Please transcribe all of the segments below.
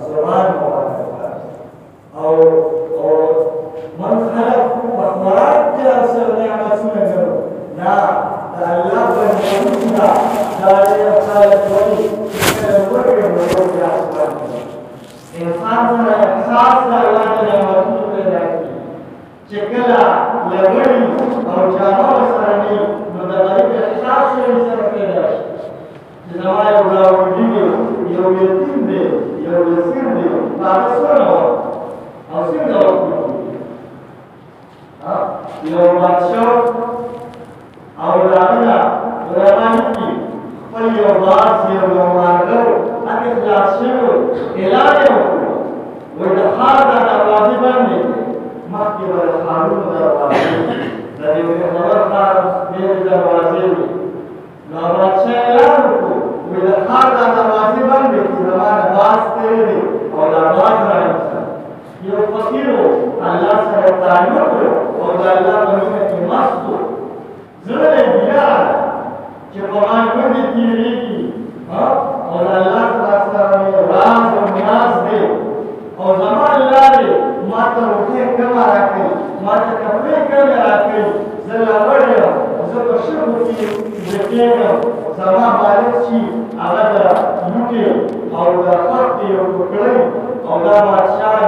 Subhanallah. इंसान सरा एहसास करला ने मौजूद पैदा की चकला लवड़ी और जानो सरनी मदवाई के एहसास से सर पैदा जमाया हुआ वीडियो यो यतीम दे यो यसीर दे पासनो और सिंदो यो बादशाह और राजा रानी की पर यो बात यो मार्गो अति लाशियो इलायो वो दखार का वाजिबन ने मक्के वाले खानून दरवाजे नदी में खबर खार मेरे दरवाजे में नवाचे यार को वो दखार का वाजिबन ने जमाना बात तेरे और आवाज रहा यो फकीरो अल्लाह से ताल्लुक और अल्लाह बने के मस्त ज़रे दिया कि भगवान को भी की हाँ और अल्लाह ताला में राज और न्याज दे और ज़मान लाले माता उठे कमा रखे माता कपड़े कम रखे ज़रा बड़े ज़रा शुरू की देखेगा ज़मान मालिक ची आवाज़ लुटे और फर्क और कुकड़े और बादशाह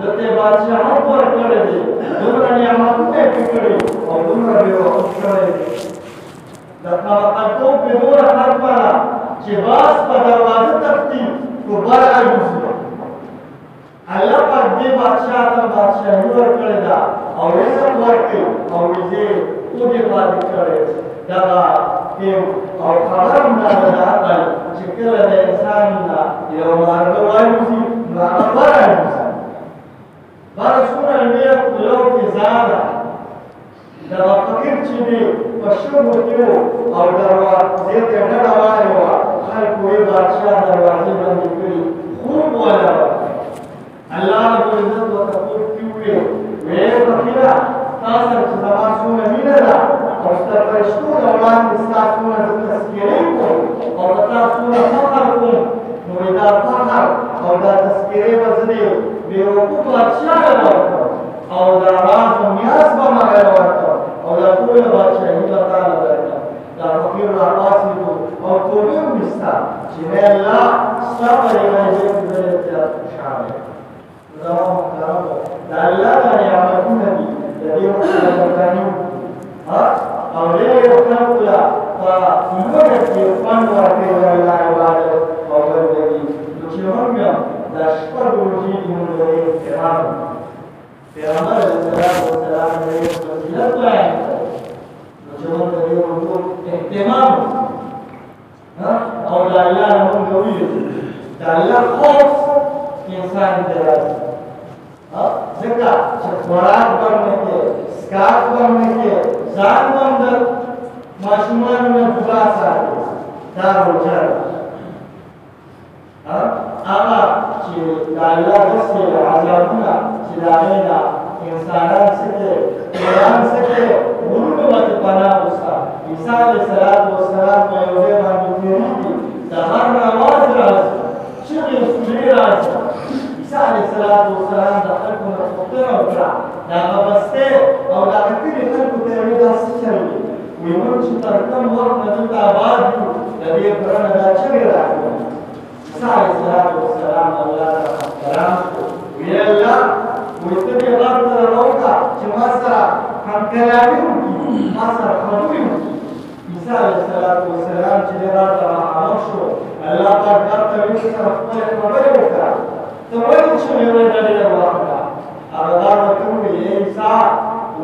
दत्ते बादशाह हम पर करे दे दुनिया ने हमारे पिकड़े और दुनिया बेवकूफ करे दत्ता अतो पे दो हर पारा जिबास पर दरवाजे तकती को बड़ा यूज़ अल्लाह पर दे बादशाह का बादशाह हुआ करेगा और ये सब वर्क और ये उन्हें बात करे दवा के और खबर ना बता कर चिकल इंसान ना ये मार्ग वायुसी ना बड़ा यूज़ बारसूना लिया लोग की ज़्यादा दवा फकीर चीनी पशु होतियो और दरवा जेते डरवाए हुआ हर कोई बादशाह दरवाजे बंद करी खूब वाला अल्लाह को इज्जत व तकबीर क्यों वे फकीरा तासर ज़मासूना मीनरा और सरफरिश्तों औलाद इस्तासूना तस्कीरें को और तासूना फखर को नोइदा फखर और तस्कीरें वज़ने बेवकूफ अच्छा है और दराज न्यास बना है और कोई बादशाह ही बता लगा दा फकीर आवाज में और तो भी मिस्ता जिन्हें अल्लाह सब करेगा ये मेरे तेरा शान है राम राम अल्लाह का नियामत नबी यदि वो बतानी हां और ये वक्त पूरा का इन्होंने के फन वाके अल्लाह इबादत और बंदगी दुश्मन में दशपर रोजी इन्होंने इस्तेमाल पैगंबर सल्लल्लाहु अलैहि वसल्लम ने फजीलत है जो कभी उनको इत्तेमाम हां और अल्लाह हम गवी अल्लाह खौफ इंसान दराज हां जगह खुराक बनने के स्कार्फ बनने के जान बंदर माशूमान में जुदा सा दार उजर आगा ci Allah gaske azabuna ci dalena insanan suke Quran suke wurin wata bana usa Isa alayhi salatu wassalam mai yore ma mutiri da har nawazira shirin surira Isa alayhi salatu wassalam da kalkun khutira ukra da gabaste aw da kiri kalku terida sikari wimun ci tarkam waqt da abadu da bi qur'an da chira عليه الصلاة والسلام الله السلام ويلا ويتبع غرض الروضة جماسرة هم كلامهم مصر خلوهم عيسى عليه الصلاة والسلام جلال رحمه الله قد قرط يسر خبر خبرك تولد شو يريد للواقع أبدا وكم عيسى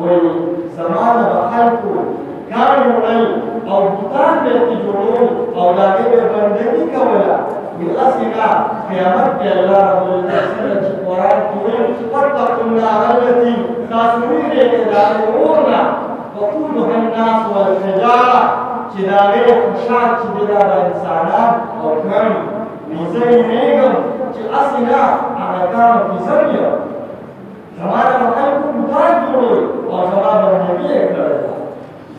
وزمان بخلقه كان يقول أو بطان بيتجرون أو لاقي بندقي كولا بالأسئلة قيامت الله رب العالمين القرآن الكريم واتقوا النار التي تسمون يدعون وقودها الناس والحجارة جداري خشاع جدار الإنسان أو كم بزينهم جأسنا على كام بزينهم زمان مخلوق متاجرون أو زمان النبي عيسى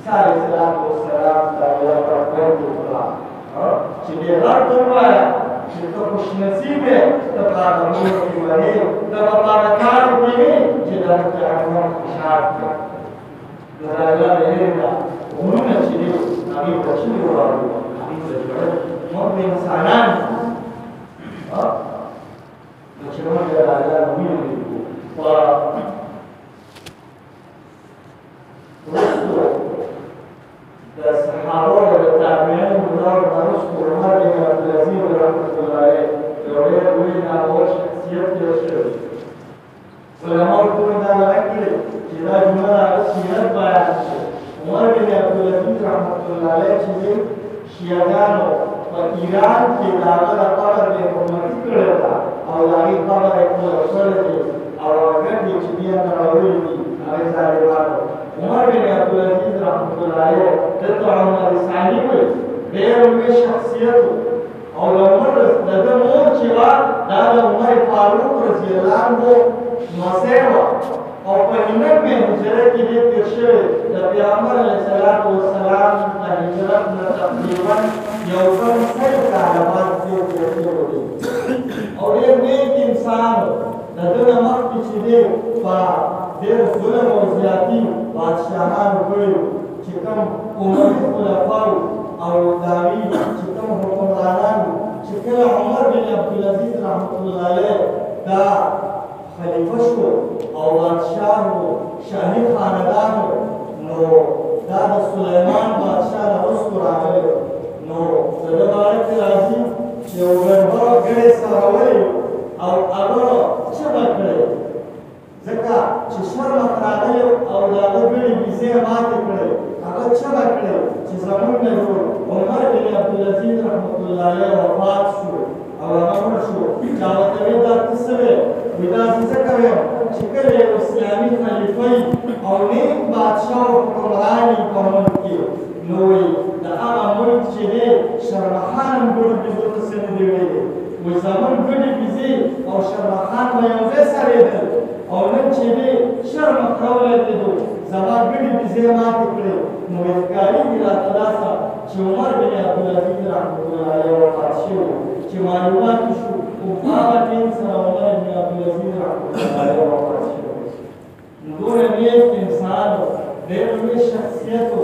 عليه الصلاة والسلام تعالى ربنا الله جدار تروايا Kita खुश नसीब है तब आदमी की बने तब अपना काम करेंगे जिधर के आत्मा खुशहाल है दराजा रहेगा उन्होंने चीज़ अभी बच्चे हुआ अभी बच्चे मौत में इंसानान چې موږ د الله ویلي دي وروستو د صحابو او د تابعینو په دور نه وروستو عمر بن عبدالعزیز رحمة الله علیه یو ډېر لوی نامور شخصیت تېر شوی علماو ټولو دا لږ کړي چې دا جمله د هغه سیرت بیان شي عمر بن عبدالعزیز رحمة الله علیه چې دی شیعهګانو په ایران کې د هغه د قبر بې حرمتي کړې ده او د هغې قبر یې کړی دی او هغه ګټې چې دې نه راوړي دي هغې ظالمانو عمر بن عبدالعزیز رحمة الله علیه دلته عمر ثاني وایي ډېر لوی شخصیت او د عمر د ده مور چې وه دا د عمر فاروق رضی الله عنه مسیح وه او په نیمه هجره کې دې تېر شوی د پیغمبر علیه السلام د هجرت نه تقریبا یو کم 100 کاله بعد دې تېر شوی دی او ډېر نیک انسان و د ده نه مخکې چې دی په ډېر ظلم او زیاتي بادشاهانو کړي وو چې کوم عمري خلفاو او د هغوی چې کوم حکمرانان وو چې کله عمر بن عبدالعزیز رحمة الله علیه دا خلیفه شو او بادشاه و شاهي خاندان نو دا د سلیمان بادشاه نه وروستو راغلی نو د ده باره کې راځي چې یو ګډوډ ګړی سره ولي او هغه چغه کړی ځکه چې شرمخ راغلی او د هغه ګړي بیزې ماتې کړی هغه چغه کړی چې زمونږ نه جوړ عمر بن عبدالعزیز رحمة الله علیه وفات شو او هغه مړ شو چا ورته ویل دا ته څه ویل وایي داسې ځکه ویم چې کله یو اسلامي خلیفه او نیک بادشاه او حکمران یې په ملک کې نو وایي د هغه ملک چې دی شرمخان هم ګډو بیزو ته څه نه دي ویلي وایي زمونږ ګډې بیزې او شرمخان به یو ځای سرېدل او نن چې دی شرمخ راولګېدو زما ګډې بیزې ماتې کړې نو ښکارېږي راته داسې چې عمر بن عبدالعزیز رحمة الله علیه وفات شوی چې معلومات شو خو په هغه ټیم سره عمر بن عبدالعزیز رحمة الله علیه وفات شوی نو دومره نیک انسان و ډېر لوی شخصیت و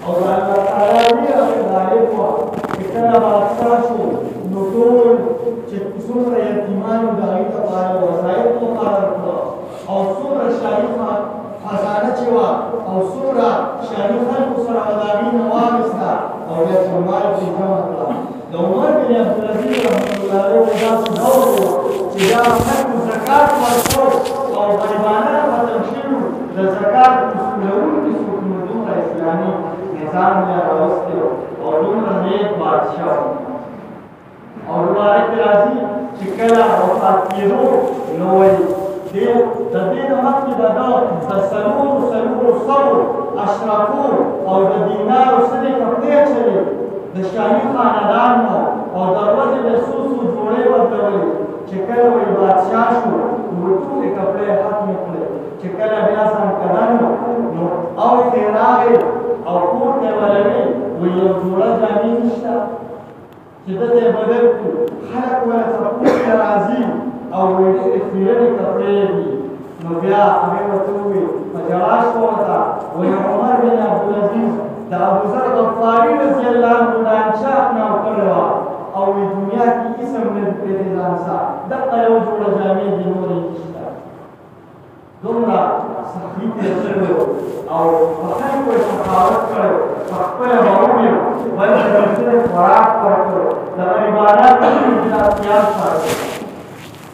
او د الله تعالی ډېره غالب وه چې کله بادشاه شو نو ټول چې څومره یتیمان و د هغوی لپاره وظایف مقرر کړه او څومره شاهي خزانه چې وه او څومره شاهي خلکو سره به د هغوی نه واخېسته او بیت المال پرې جمع کړه د عمر بن عبدالعزیز رحمة الله علیه داسې دور و چې دا خلکو زکات ورکړو او غریبانه ختم شوي د زکات اصولوونکي څوک نو دومره اسلامي نظام یې راوستی او دومره نیک بادشاه او روایت کې راځي چې کله وفات کېدو نو وایي د دې نه مخکې به ده د څلورو سوو اشرافو او د دینارو سرې کپړې اچولې د شاهي خاندان نه او د ورځې به څو جوړې ورکولې چې کله وایي بادشاه شو نو ټولې کپړې ختمې کړې چې کله بیا څمکدن نو اوښې راغې او کور ته یې ولوي وایي یو جوړه جامې نشته چې ده ته یې بدل کړو خلک ورته کور ته راځي او وایي ډېرې خیرنې کپړې دي نو بیا هغې ورته وویل په ژړا شوه ورته وایي عمر بن عبدالعزیز د ابوذر غفاري رضی الله عنه دا انشاء نام کړې وه او وایي دنیا کې هېڅ هم نه دي پرېږدي ځان سره دغه یو جوړه جامې دي نورې نشته دومره سخي تېر شوی و او په خلکو یې سخاوت کړی و په خپله به وویل بل ته یې خوراک ورکړو د غریبانو احتیاط ساتي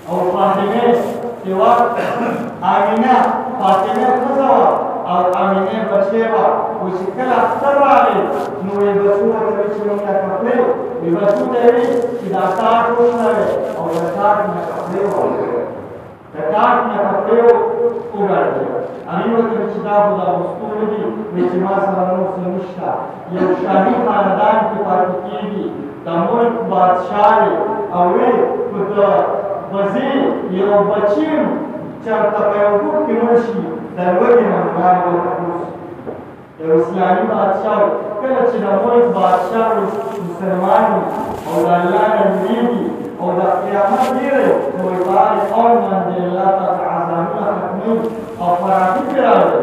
او فاطمه چې وه امینه فاطمه ښځه وه او امینې بچې وه وایي چې کله اختر راغی نو وایي بچو ورته وایي چې موږ ته کپړې وایي بچو ته یې وایي چې دا ټاټ وشنوې او د ټاټ نه کپړې وغورځوې د ټاټ نه کپړې وګرځوې هغې ورته وایي چې دا خو د اغوستو نه دي وایي چې ما سره نور څه نشته یو شاهي خاندان کې پاتې کېږي د ملک بادشاه یې او وایي خو د وزې یو بچي چېرته په یو ګوټ کې مړ شي د لوږې نه باندې ورته پوه شي یو اسلامي بادشاه کله چې د ملک بادشاه مسلمان وي او د الله نه وېرېږي او د قیامت ډېره نو وایي په هغې قول باندې الله تعالی عذابونه ختموي او فراخي پرې راوړي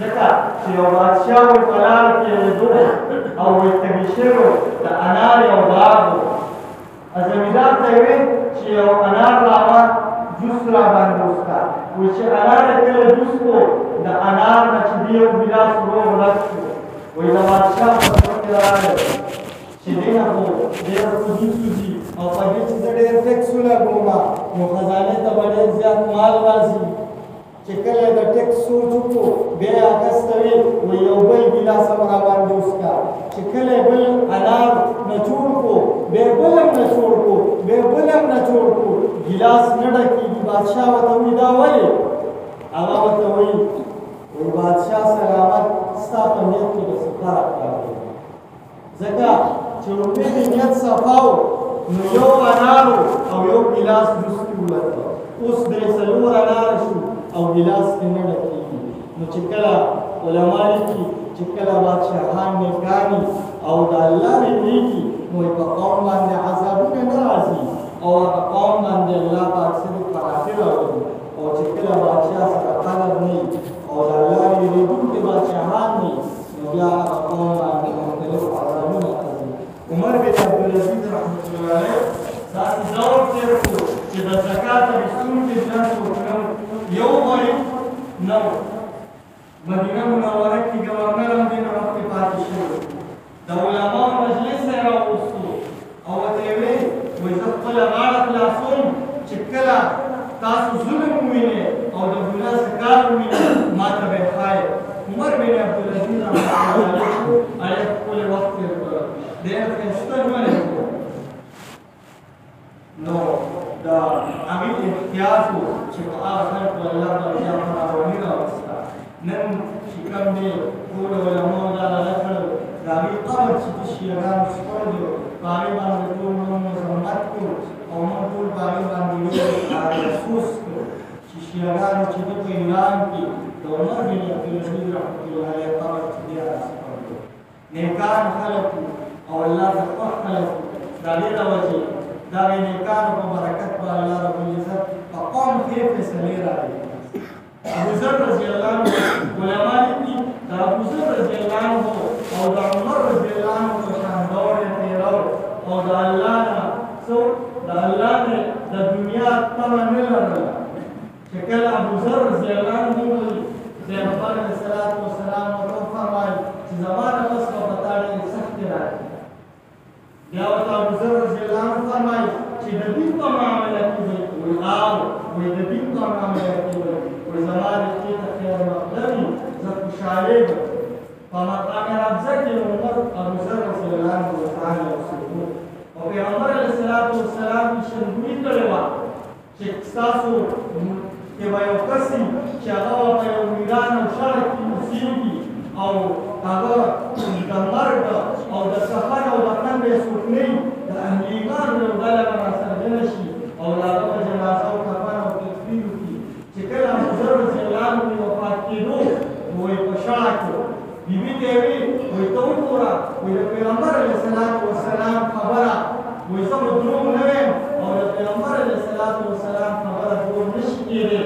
ځکه چې یو بادشاه وایي په لاره تېرېدو او وایي تږي شوی د انار یو باغ و زمیندار ته یې ویل چې چې یو انار راوه جوس را باندې وڅښه وایي چې انار یې کله جوس کړو د انار نه چې دې یو ګیلاس ورو ورک شو وایي د بادشاه په زړه کې راغی چې دې نه خو ډېره سوځي او په دې چې زه ډېر ټیکس ولګوم نو خزانې ته به ډېر زیات مال راځي چې کله د ټیکس سوچ وکړو بیا یې اخیسته وي وایي یو بل ګیلاس هم را باندې وڅښه چې کله یې بل انار نچوړ کړو بیا یې بل هم نچوړ کړو بیا یې بل هم نچوړ کړو ګیلاس نه ډکېږي بادشاه ورته وایي دا ولې هغه ورته وایي بادشاه سلامت ستا په نیت کې به څه فرق راغلی ځکه چې لومړی د نیت صفا و نو یو انارو او یو ګیلاس جوس کې ولګه اوس درې څلور انار شو او ګیلاس کې نه ډکېږي نو چې کله علما لیکي چې کله بادشاهان نیکاني او د الله وېرېږي نو په قوم باندې عذابونه نه راځي او هغه قوم باندې الله پاک صرف فراتې راولي او چې کله بادشاه سره قدر نه وي او د الله وېرېدونکي بادشاهان وي نو بیا هغه قوم باندې مختلف عذابونه راځي عمر بن عبدالعزیز رحمة الله علیه داسې دور تېر کړو چې د زکات اخیستونکي درس وکړم یو غریب نه و مدینه منوره کې ګورنر هم ډېر وخت پاتې شوی د علماو مجلس یې راوغوښتو او ورته یې وایي زه خپله غاړه خلاصوم چې کله تاسو ظلم ووینئ او د ګناه ښکار ووینئ ما ته به یې ښایئ عمر بن عبدالعزیز رحمة الله علیه ښکلی وخت تېر کړ ډېر ښایسته ژوند یې وکړ نو د هغې احتیاط و چې په هغه خلکو الله باندې بیا فراواني راوسته نن چې کوم دی ټولو علماو دا هغه کړل د هغې قبر چې د شیعهګانو سپړ دی په هغې باندې ټول موږ مذمت کړو او موږ ټول په هغې باندې افسوس کړو چې شیعهګانو چې ده په ایران کې د عمر بن عبدالعزیز رحمة الله علیه قبر چې دی هغه سپړ دی نیکان خلک او الله ته خوښ خلک د هغې د وجې دا غي نیکانو په برکت به الله رب العزت په قوم کې فیصلې راوړي ابو ذر رضی الله عنه علما لیکي د ابو ذر رضی الله عنه او د عمر رضی الله عنه په شان دور یې تېراو او د الله نه د الله نه د دنیا تمه نه لرله چې کله ابو ذر رضی الله عنه وویل پیغمبر علیه الصلاة والسلام ورته وفرمایل چې زما نه پس به په تا ډېرې سختې راځي بیا ورته ابوذر رضی الله عنه فرمایي چې د دین په معامله کې وایي وایي د دین په معامله کې وایي زما رښتې ته خیر مقدم وي زه خوشحالېږم په مقام ربضه کې عمر ابوذر رضی الله عنه ورته اوسېدو او پیغمبر علیه الصلاة والسلام پیشنګویي کړې وه چې ستاسو کې به یو کس وي چې هغه به په یو ویران او شړک کې اوسېږي او هغه د مرګ او د سفر او د قند یې څوک نه وي د اهل ایمان یو ډله به راڅرګنده شي او د هغه په جنازه او کفن او تکفیر وکړي چې کله ابوذر رضی الله عنه وفات کېدو نو وایي په شړک بیبي ته یې وایي وایي ته وګوره وایي د پیغمبر علیه الصلاة والسلام خبره وایي زه به دروغ نه وایم او د پیغمبر علیه الصلاة والسلام خبره دروغ نه شي کېدی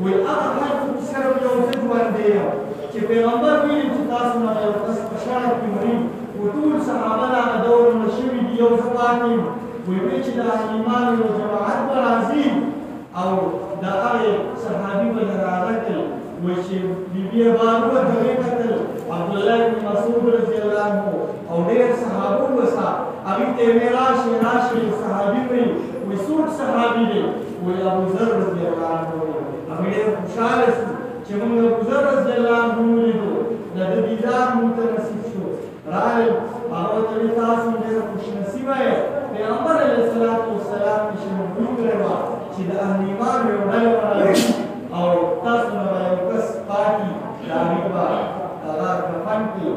وایي هغه خلکو کې صرف یو زه ژوندی یم چې پیغمبر ویلي چې تاسو نه یو کس په شړک کې مري و ټول صحابه د هغه دور مړه شوي دي یو زه پاتې یم وایي چې د ایمان یو جماعت به راځي او د هغې صحابي به یې راغتل وایي چې بیبي یې بار ورته ویې کتل عبدالله بن مسعود رضی الله عنه او ډېر صحابه وسه هغې ته یې ویې راشئ صحابي وایي وایي څوک صحابي دی وایي ابوذر رضی الله عنه هغې ډېر خوشحاله شو چې موږ ابوذر رضی الله عنه ولیدو د ده دیدار موږ ته نصیب شو راغلل هغه ورته ویل تاسو ډېره خوشنصیبه یې پیغمبر علیه الصلاة والسلام پیشنګویي کړې وه چې د اهل ایمان یو ډله به راځي او تاسو نه به یو کس پاتې د هغې به هغه کفن کړي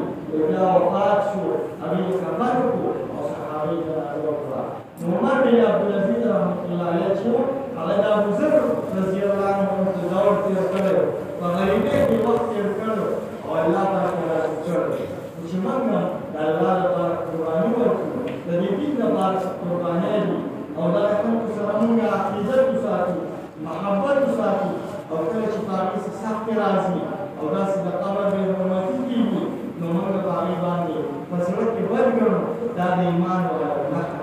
بیا وفات شو هغې یې کفن کړو او صحابه یې جنازه وکړه نو عمر بن عبدالعزیز رحمة الله علیه چې و هغه د ابوذر رضی الله عنه دور تېر کړی و په غریبۍ کې وخت تېر کړی او الله پاک یې راضي کړی چې موږ د الله لپاره قرباني ورکړو د دې دین لپاره قربانۍ دي او دغه خلکو سره موږ عقیدت وساتو محبت وساتو او کله چې په هغې څه سختې راځي او داسې د قبر بې حرمتي کېږي نو موږ په هغې باندې په زړه کې بد ګڼو دا د ایمان ولا نښه